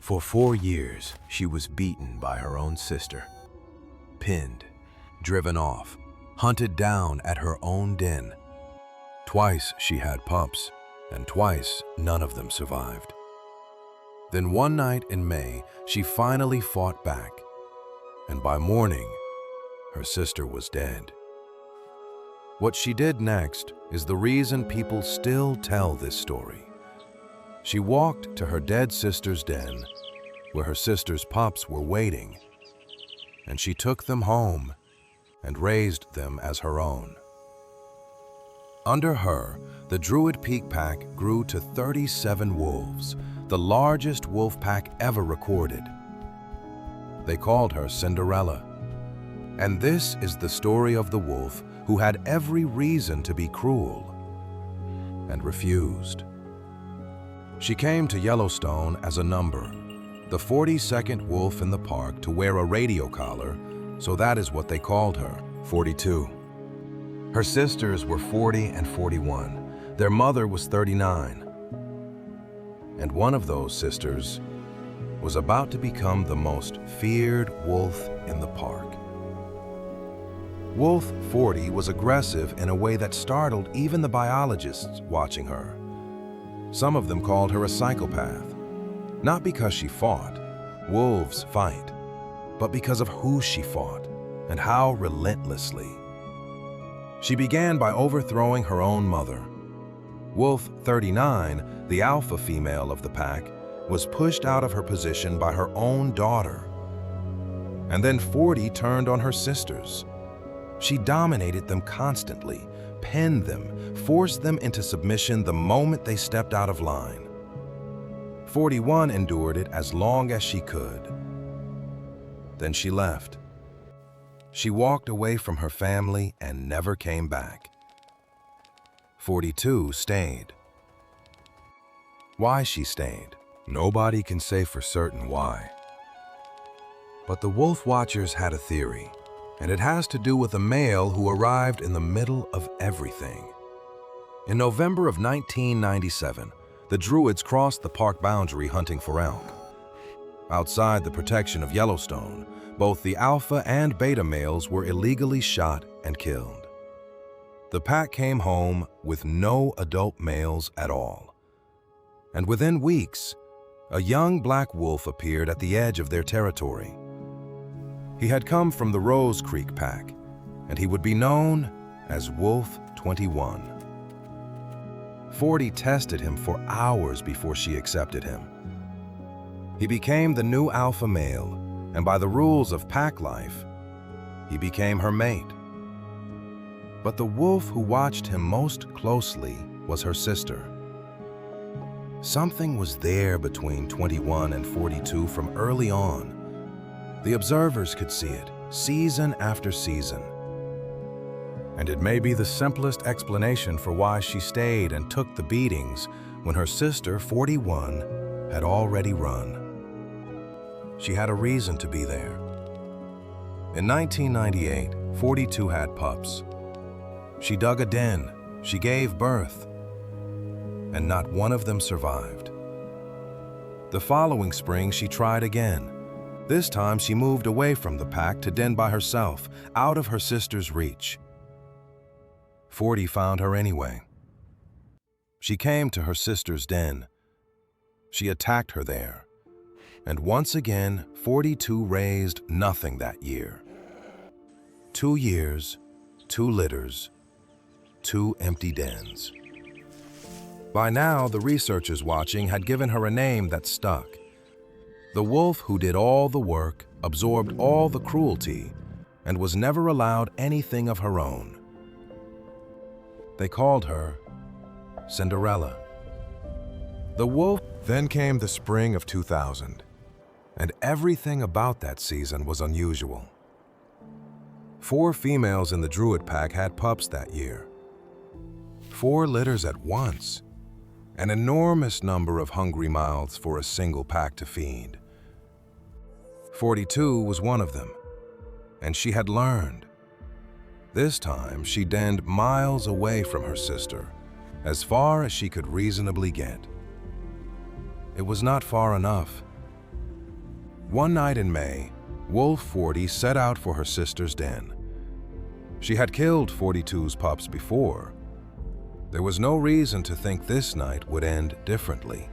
For 4 years, she was beaten by her own sister, pinned, driven off, hunted down at her own den. Twice she had pups, and twice none of them survived. Then one night in May, she finally fought back, and by morning, her sister was dead. What she did next is the reason people still tell this story. She walked to her dead sister's den, where her sister's pups were waiting, and she took them home and raised them as her own. Under her, the Druid Peak Pack grew to 37 wolves, the largest wolf pack ever recorded. They called her Cinderella. And this is the story of the wolf who had every reason to be cruel and refused. She came to Yellowstone as a number, the 42nd wolf in the park to wear a radio collar, so that is what they called her, 42. Her sisters were 40 and 41. Their mother was 39. And one of those sisters was about to become the most feared wolf in the park. Wolf 40 was aggressive in a way that startled even the biologists watching her. Some of them called her a psychopath, not because she fought, wolves fight, but because of who she fought and how relentlessly. She began by overthrowing her own mother. Wolf 39, the alpha female of the pack, was pushed out of her position by her own daughter. And then 40 turned on her sisters. She dominated them constantly, pinned them, forced them into submission the moment they stepped out of line. 41 endured it as long as she could. Then she left. She walked away from her family and never came back. 42 stayed. Why she stayed, nobody can say for certain why. But the wolf watchers had a theory, and it has to do with a male who arrived in the middle of everything. In November of 1997, the Druids crossed the park boundary hunting for elk. Outside the protection of Yellowstone, both the alpha and beta males were illegally shot and killed. The pack came home with no adult males at all. And within weeks, a young black wolf appeared at the edge of their territory. He had come from the Rose Creek pack, and he would be known as Wolf 21. 40 tested him for hours before she accepted him. He became the new alpha male, and by the rules of pack life, he became her mate. But the wolf who watched him most closely was her sister. Something was there between 21 and 42 from early on. The observers could see it, season after season. And it may be the simplest explanation for why she stayed and took the beatings when her sister, 41, had already run. She had a reason to be there. In 1998, 42 had pups. She dug a den, she gave birth, and not one of them survived. The following spring, she tried again. This time, she moved away from the pack to den by herself, out of her sister's reach. 40 found her anyway. She came to her sister's den. She attacked her there. And once again, 42 raised nothing that year. 2 years, 2 litters, 2 empty dens. By now, the researchers watching had given her a name that stuck. The wolf who did all the work, absorbed all the cruelty, and was never allowed anything of her own. They called her Cinderella. The wolf. Then came the spring of 2000, and everything about that season was unusual. 4 females in the Druid pack had pups that year. 4 litters at once. An enormous number of hungry mouths for a single pack to feed. 42 was one of them, and she had learned. This time, she denned miles away from her sister, as far as she could reasonably get. It was not far enough, One night in May, Wolf 40 set out for her sister's den. She had killed 42's pups before. There was no reason to think this night would end differently.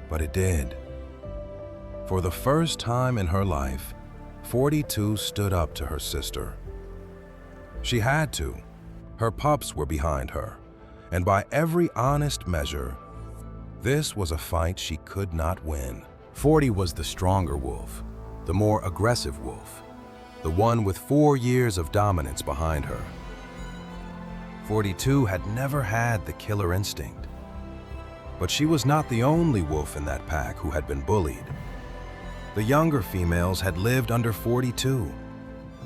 But it did. For the first time in her life, 42 stood up to her sister. She had to. Her pups were behind her, and by every honest measure, this was a fight she could not win. 40 was the stronger wolf, the more aggressive wolf, the one with 4 years of dominance behind her. 42 had never had the killer instinct. But she was not the only wolf in that pack who had been bullied. The younger females had lived under 42.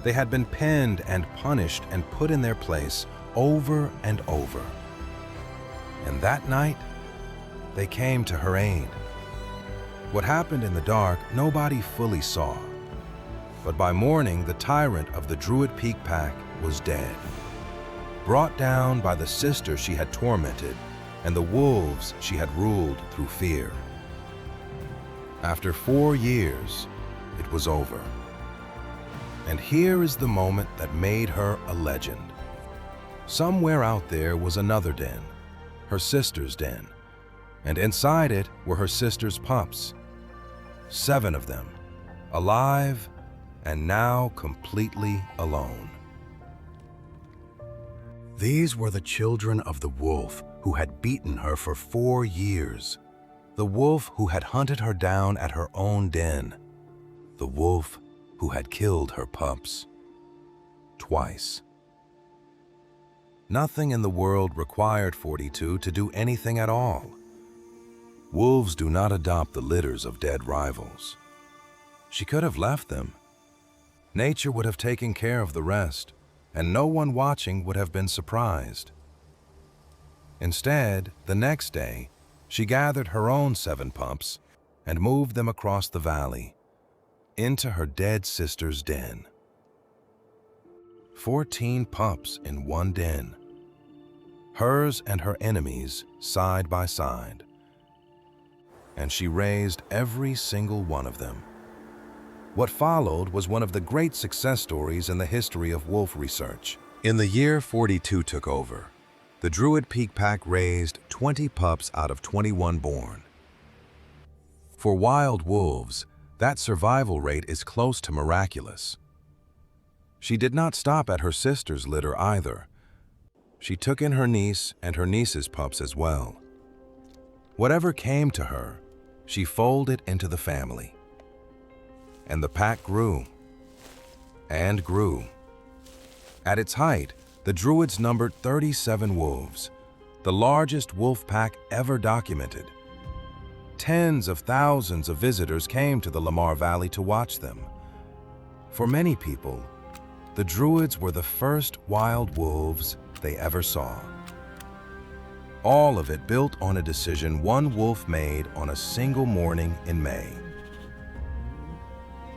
They had been penned and punished and put in their place over and over. And that night, they came to her aid. What happened in the dark, nobody fully saw. But by morning, the tyrant of the Druid Peak Pack was dead, brought down by the sister she had tormented and the wolves she had ruled through fear. After 4 years, it was over. And here is the moment that made her a legend. Somewhere out there was another den, her sister's den, and inside it were her sister's pups. 7 of them, alive and now completely alone. These were the children of the wolf who had beaten her for 4 years. The wolf who had hunted her down at her own den. The wolf who had killed her pups. Twice. Nothing in the world required 42 to do anything at all. Wolves do not adopt the litters of dead rivals. She could have left them. Nature would have taken care of the rest, and no one watching would have been surprised. Instead, the next day, she gathered her own 7 pups and moved them across the valley into her dead sister's den. 14 pups in one den, hers and her enemies side by side. And she raised every single one of them. What followed was one of the great success stories in the history of wolf research. In the year 42 took over, the Druid Peak Pack raised 20 pups out of 21 born. For wild wolves, that survival rate is close to miraculous. She did not stop at her sister's litter either. She took in her niece and her niece's pups as well. Whatever came to her, she folded into the family. And the pack grew and grew. At its height, the Druids numbered 37 wolves, the largest wolf pack ever documented. Tens of thousands of visitors came to the Lamar Valley to watch them. For many people, the Druids were the first wild wolves they ever saw. All of it built on a decision one wolf made on a single morning in May.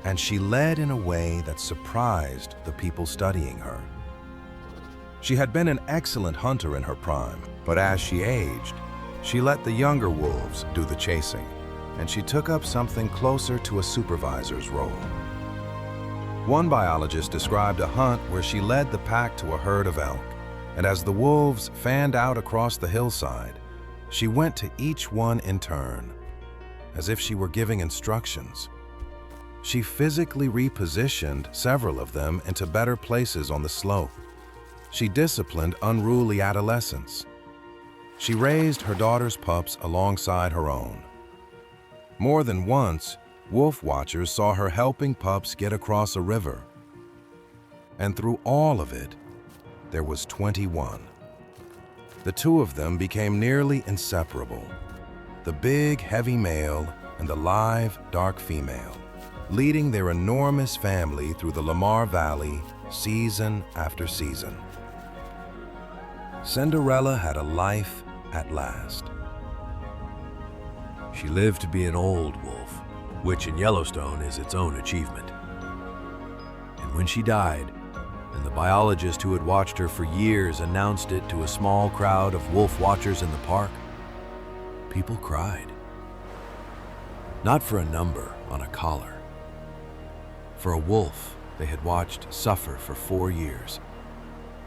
And she led in a way that surprised the people studying her. She had been an excellent hunter in her prime, but as she aged, she let the younger wolves do the chasing, and she took up something closer to a supervisor's role. One biologist described a hunt where she led the pack to a herd of elk, and as the wolves fanned out across the hillside, she went to each one in turn, as if she were giving instructions. She physically repositioned several of them into better places on the slope. She disciplined unruly adolescents. She raised her daughter's pups alongside her own. More than once, wolf watchers saw her helping pups get across a river. And through all of it, there was 21. The 2 of them became nearly inseparable, the big, heavy male and the live, dark female, leading their enormous family through the Lamar Valley season after season. Cinderella had a life at last. She lived to be an old wolf, which in Yellowstone is its own achievement. And when she died, and the biologist who had watched her for years announced it to a small crowd of wolf watchers in the park, people cried. Not for a number on a collar. For a wolf they had watched suffer for 4 years,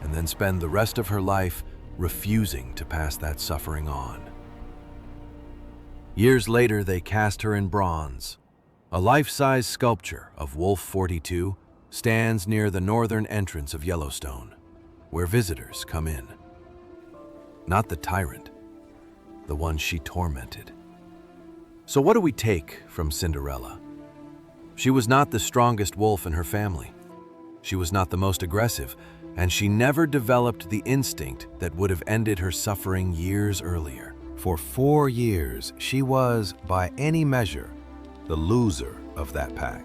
and then spend the rest of her life refusing to pass that suffering on. Years later, they cast her in bronze. A life-size sculpture of Wolf 42 stands near the northern entrance of Yellowstone, where visitors come in. Not the tyrant, the one she tormented. So what do we take from Cinderella? She was not the strongest wolf in her family. She was not the most aggressive, and she never developed the instinct that would have ended her suffering years earlier. For 4 years, she was, by any measure, the loser of that pack.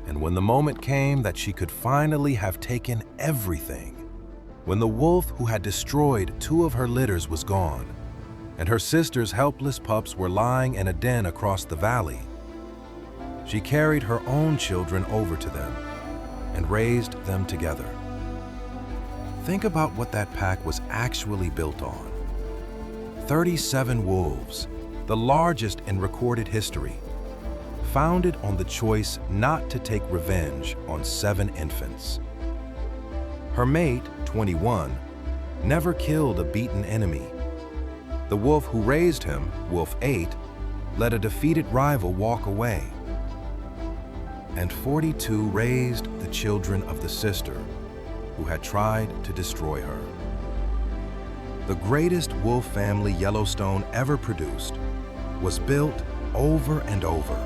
And when the moment came that she could finally have taken everything, when the wolf who had destroyed 2 of her litters was gone, and her sister's helpless pups were lying in a den across the valley, she carried her own children over to them and raised them together. Think about what that pack was actually built on. 37 wolves, the largest in recorded history, founded on the choice not to take revenge on 7 infants. Her mate, 21, never killed a beaten enemy. The wolf who raised him, Wolf 8, let a defeated rival walk away. And 42 raised the children of the sister who had tried to destroy her. The greatest wolf family Yellowstone ever produced was built over and over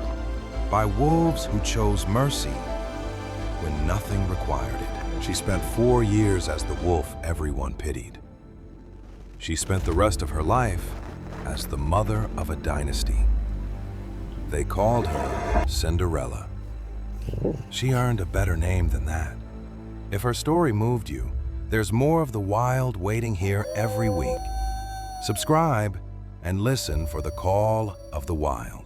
by wolves who chose mercy when nothing required it. She spent 4 years as the wolf everyone pitied. She spent the rest of her life as the mother of a dynasty. They called her Cinderella. She earned a better name than that. If her story moved you, there's more of the wild waiting here every week. Subscribe and listen for the call of the wild.